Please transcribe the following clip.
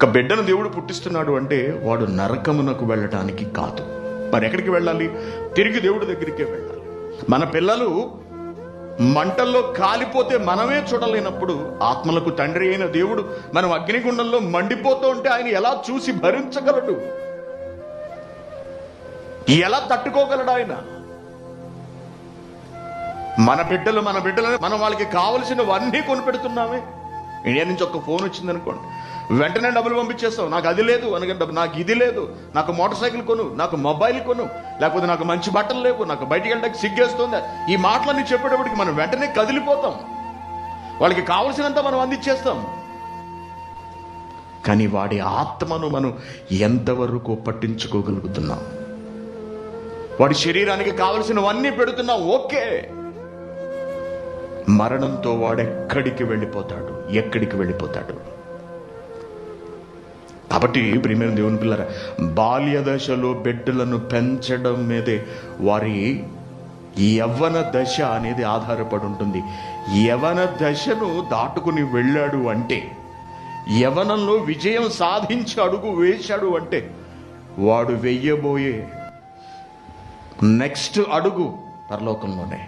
ఒక బిడ్డను దేవుడు పుట్టిస్తున్నాడు అంటే వాడు నరకమునకు వెళ్ళటానికి కాదు. మరి ఎక్కడికి వెళ్ళాలి? తిరిగి దేవుడి దగ్గరికే వెళ్ళాలి. మన పిల్లలు మంటల్లో కాలిపోతే మనమే చూడలేనప్పుడు ఆత్మలకు తండ్రి అయిన దేవుడు మనం అగ్నిగుండంలో మండిపోతూ ఉంటే ఆయన ఎలా చూసి భరించగలడు? ఎలా తట్టుకోగలడు ఆయన? మన బిడ్డలను మనం వాళ్ళకి కావలసినవన్నీ కొనిపెడుతున్నామే. ఇండియా నుంచి ఒక ఫోన్ వచ్చిందనుకోండి, వెంటనే డబ్బులు పంపించేస్తాం. నాకు అది లేదు అనగా, నాకు ఇది లేదు, నాకు మోటార్ సైకిల్ కొను, నాకు మొబైల్ కొను, లేకపోతే నాకు మంచి బట్టలు లేవు, నాకు బయటికి వెళ్ళడానికి సిగ్గేస్తుంది. ఈ మాటలన్నీ చెప్పేటప్పటికి మనం వెంటనే కదిలిపోతాం. వాళ్ళకి కావలసినంత మనం అందించేస్తాం. కానీ వాడి ఆత్మను మనం ఎంతవరకు పట్టించుకోగలుగుతున్నాం? వాడి శరీరానికి కావలసినవన్నీ పెడుతున్నాం, ఓకే. మరణంతో వాడెక్కడికి వెళ్ళిపోతాడు? ఎక్కడికి వెళ్ళిపోతాడు? కాబట్టి ప్రియమైన దేవుని పిల్లరా, బాల్య దశలో బిడ్డలను పెంచడం మీదే వారి యవ్వన దశ అనేది ఆధారపడి ఉంటుంది. యవ్వన దశను దాటుకుని వెళ్ళాడు అంటే, యవ్వనంలో విజయం సాధించి అడుగు వేశాడు అంటే, వాడు వెయ్యబోయే నెక్స్ట్ అడుగు పరలోకంలోనే.